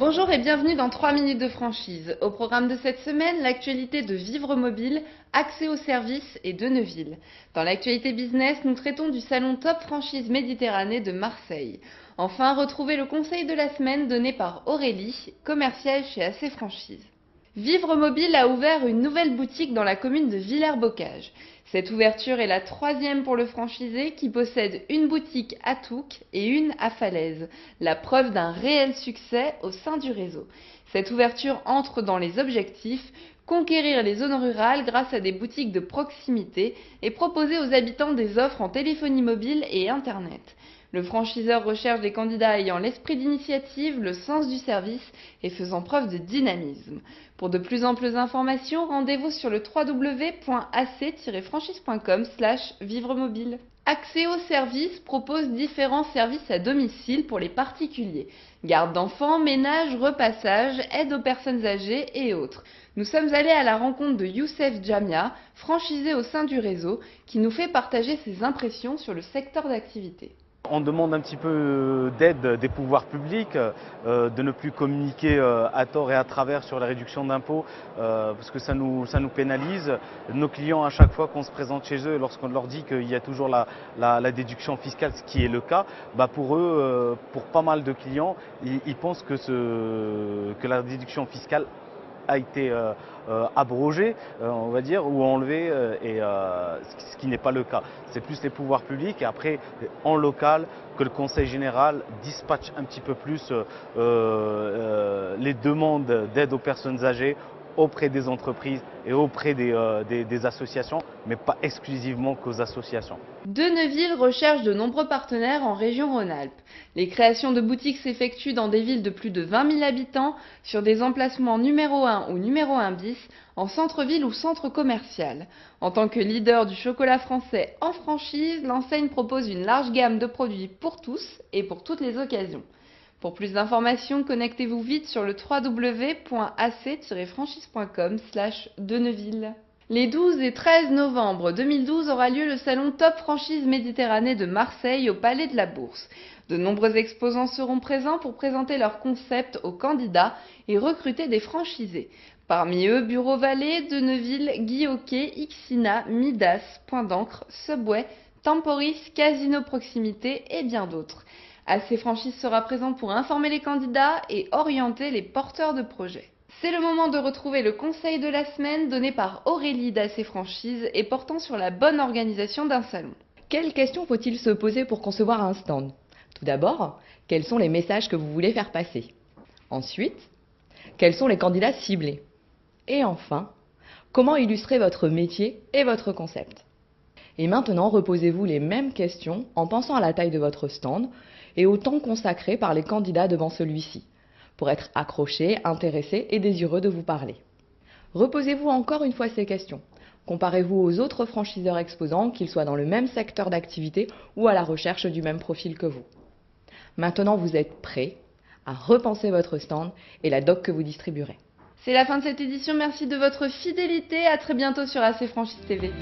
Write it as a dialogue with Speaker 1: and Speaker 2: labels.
Speaker 1: Bonjour et bienvenue dans 3 minutes de franchise. Au programme de cette semaine, l'actualité de Vivre Mobile, accès aux services et de Neuville. Dans l'actualité business, nous traitons du salon Top Franchise Méditerranée de Marseille. Enfin, retrouvez le conseil de la semaine donné par Aurélie, commerciale chez AC Franchise. Vivre Mobile a ouvert une nouvelle boutique dans la commune de Villers-Bocage. Cette ouverture est la 3e pour le franchisé qui possède une boutique à Touques et une à Falaise, la preuve d'un réel succès au sein du réseau. Cette ouverture entre dans les objectifs, conquérir les zones rurales grâce à des boutiques de proximité et proposer aux habitants des offres en téléphonie mobile et Internet. Le franchiseur recherche des candidats ayant l'esprit d'initiative, le sens du service et faisant preuve de dynamisme. Pour de plus amples informations, rendez-vous sur le www.ac-franchise.com/vivremobile. Accès aux services propose différents services à domicile pour les particuliers. Garde d'enfants, ménage, repassage, aide aux personnes âgées et autres. Nous sommes allés à la rencontre de Youssef Djamia, franchisé au sein du réseau, qui nous fait partager ses impressions sur le secteur d'activité.
Speaker 2: On demande un petit peu d'aide des pouvoirs publics, de ne plus communiquer à tort et à travers sur la réduction d'impôts, parce que ça nous pénalise. Nos clients, à chaque fois qu'on se présente chez eux, lorsqu'on leur dit qu'il y a toujours la déduction fiscale, ce qui est le cas, pour eux, pour pas mal de clients, ils pensent que la déduction fiscale a été abrogé, on va dire, ou enlevé, ce qui n'est pas le cas. C'est plus les pouvoirs publics et après en local que le Conseil général dispatche un petit peu plus les demandes d'aide aux personnes âgées auprès des entreprises et auprès des associations, mais pas exclusivement qu'aux associations.
Speaker 1: De Neuville recherche de nombreux partenaires en région Rhône-Alpes. Les créations de boutiques s'effectuent dans des villes de plus de 20 000 habitants, sur des emplacements numéro 1 ou numéro 1 bis, en centre-ville ou centre commercial. En tant que leader du chocolat français en franchise, l'enseigne propose une large gamme de produits pour tous et pour toutes les occasions. Pour plus d'informations, connectez-vous vite sur le www.ac-franchise.com/Deneuville. Les 12 et 13 novembre 2012 aura lieu le salon Top Franchise Méditerranée de Marseille au Palais de la Bourse. De nombreux exposants seront présents pour présenter leurs concepts aux candidats et recruter des franchisés. Parmi eux, Bureau Vallée, Deneuville, Guy Hockey, Ixina, Midas, Point d'Ancre, Subway, Temporis, Casino Proximité et bien d'autres. AC Franchise sera présent pour informer les candidats et orienter les porteurs de projets. C'est le moment de retrouver le conseil de la semaine donné par Aurélie d'AC Franchise et portant sur la bonne organisation d'un salon.
Speaker 3: Quelles questions faut-il se poser pour concevoir un stand? Tout d'abord, quels sont les messages que vous voulez faire passer? Ensuite, quels sont les candidats ciblés? Et enfin, comment illustrer votre métier et votre concept? Et maintenant, reposez-vous les mêmes questions en pensant à la taille de votre stand et au temps consacré par les candidats devant celui-ci, pour être accrochés, intéressés et désireux de vous parler. Reposez-vous encore une fois ces questions. Comparez-vous aux autres franchiseurs exposants, qu'ils soient dans le même secteur d'activité ou à la recherche du même profil que vous. Maintenant, vous êtes prêts à repenser votre stand et la doc que vous distribuerez.
Speaker 1: C'est la fin de cette édition, merci de votre fidélité, à très bientôt sur AC Franchise TV.